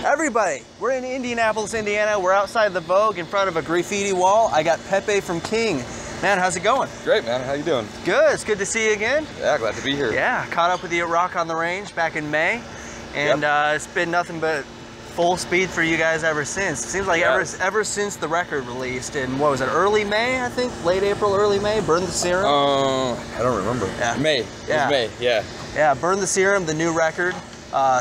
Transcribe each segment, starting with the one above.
Everybody, we're in Indianapolis, Indiana. We're outside the Vogue in front of a graffiti wall. I got Pepe from Kyng. Man, how's it going? Great, man. How you doing? Good. It's good to see you again. Yeah, glad to be here. Yeah, caught up with you at Rock on the Range back in May, and it's been nothing but full speed for you guys ever since. It seems like ever since the record released in, what was it, early May, I think? Late April, early May? Burn the Serum? I don't remember. Yeah. May. It was May, yeah. Yeah, Burn the Serum, the new record.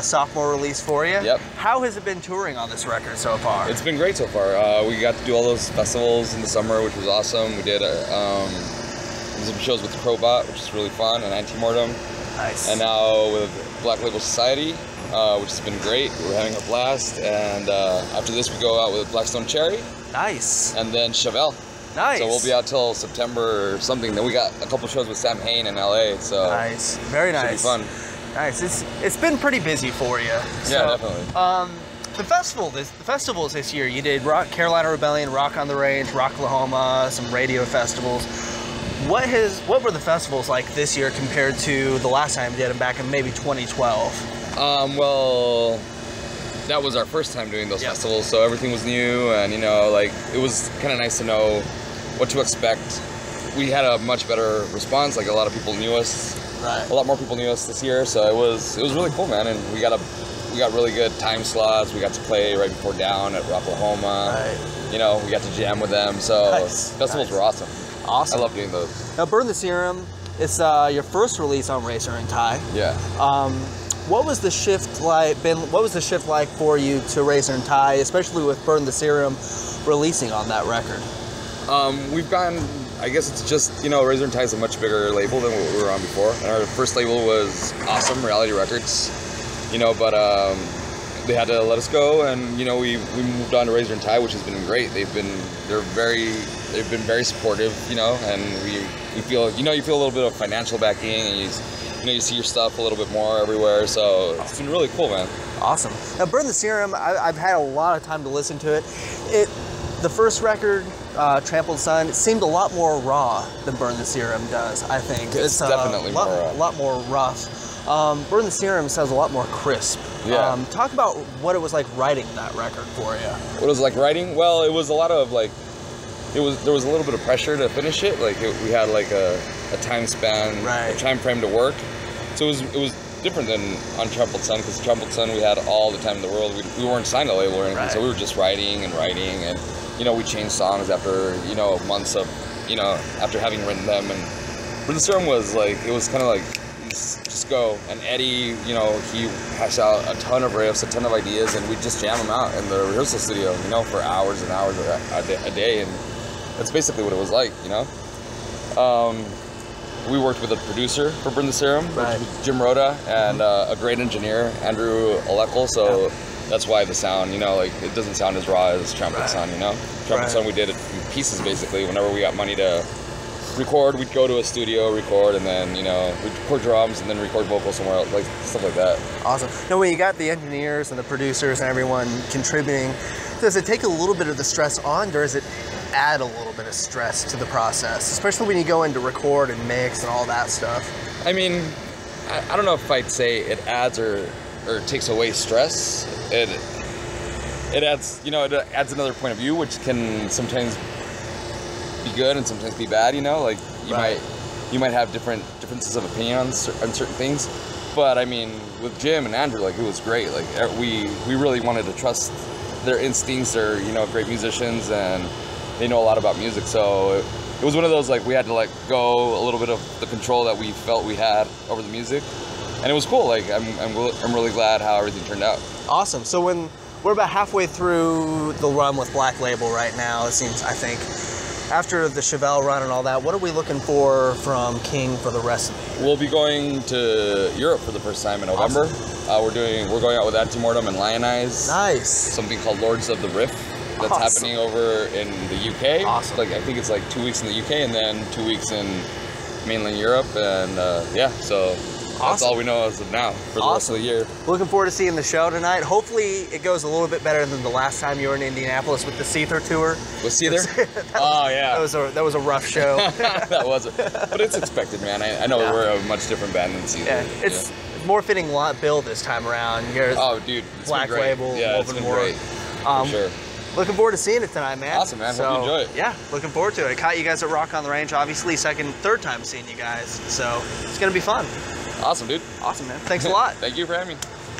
Sophomore release for you. Yep. How has it been touring on this record so far? It's been great so far. We got to do all those festivals in the summer, which was awesome. We did some shows with Crowbot, which is really fun, and Antemortem. Nice. And now with Black Label Society, which has been great. We're having a blast. And after this, we go out with Blackstone Cherry. Nice. And then Chevelle. Nice. So we'll be out till September or something. Then we got a couple shows with Sam Hain in LA. So nice. Very nice. Should be fun. Nice. It's been pretty busy for you. So, yeah, definitely. The festivals this year, you did Carolina Rebellion, Rock on the Range, Rocklahoma, some radio festivals. What were the festivals like this year compared to the last time you did them back in maybe 2012? Well, that was our first time doing those festivals, so everything was new, and like it was kind of nice to know what to expect. We had a much better response. Like a lot of people knew us. Right. A lot more people knew us this year, so it was really cool, man. And we got really good time slots. We got to play right before Down at Rocklahoma. Right. We got to jam with them. So festivals were awesome. Awesome. I love doing those. Now, Burn the Serum. It's your first release on Razor and Tie. Yeah. What was the shift like? What was the shift like for you to Razor and Tie, especially with Burn the Serum releasing on that record? We've gotten. I guess it's just, Razor and Tie is a much bigger label than what we were on before. And our first label was awesome, Reality Records, but they had to let us go, and we moved on to Razor and Tie, which has been great. They've been very supportive, and we feel you feel a little bit of financial backing, and you see your stuff a little bit more everywhere. So it's been really cool, man. Awesome. Now, Burn the Serum, I've had a lot of time to listen to it. The first record, Trampled Sun, it seemed a lot more raw than Burn the Serum does, I think. It's definitely more raw. A lot more rough. Burn the Serum sounds a lot more crisp. Yeah. Talk about what it was like writing that record for you. What it was like writing? Well, it was a lot of there was a little bit of pressure to finish it. We had a time span, a time frame to work. So it was different than on Trampled Sun, because Trampled Sun we had all the time in the world. We weren't signed to a label or anything, so we were just writing, and we changed songs after months of after having written them. And Burn the Serum was it was kind of like just go. And Eddie, he hashed out a ton of riffs, a ton of ideas, and we just jam them out in the rehearsal studio, for hours and hours a day, and that's basically what it was like, We worked with a producer for Burn the Serum, Jim Rhoda, and a great engineer, Andrew Olekel, so that's why the sound, it doesn't sound as raw as Trampled Sun, Trampled Sun, we did it in pieces, basically. Whenever we got money to record, we'd go to a studio, record, and then, we'd record drums and then record vocals somewhere else, stuff like that. Awesome. Now, when you got the engineers and the producers and everyone contributing, does it take a little bit of the stress on, or does it add a little bit of stress to the process, especially when you go into record and mix and all that stuff? I mean, I don't know if I'd say it adds or takes away stress. It adds, it adds another point of view, which can sometimes be good and sometimes be bad. You might have differences of opinion on certain things. But I mean, with Jim and Andrew, it was great. We really wanted to trust their instincts. They're great musicians, and they know a lot about music. So it was one of those we had to let go a little bit of the control that we felt we had over the music. And it was cool. I'm really glad how everything turned out. Awesome. So when we're about halfway through the run with Black Label right now, it seems, I think, after the Chevelle run and all that, what are we looking for from Kyng for the rest of the year? We'll be going to Europe for the first time in November. Awesome. We're going out with Antemortem and Lionize. Nice. Something called Lords of the Riff that's happening over in the UK. Awesome. I think it's 2 weeks in the UK and then 2 weeks in mainland Europe, and so that's all we know as of now for the rest of the year. Looking forward to seeing the show tonight. Hopefully it goes a little bit better than the last time you were in Indianapolis with the Seether tour. With Seether? Oh, yeah. That was a rough show. That was it. But it's expected, man. I know we're a much different band than Seether. Yeah. It's more fitting bill this time around. Yours, Oh, dude, it's Black been great. Label, Yeah, it's woven been more. great. For sure. Looking forward to seeing it tonight, man. Awesome, man. Hope you enjoy it. Yeah, looking forward to it. I caught you guys at Rock on the Range, obviously third time seeing you guys, so it's gonna be fun. Awesome, dude. Awesome, man. Thanks a lot. Thank you for having me.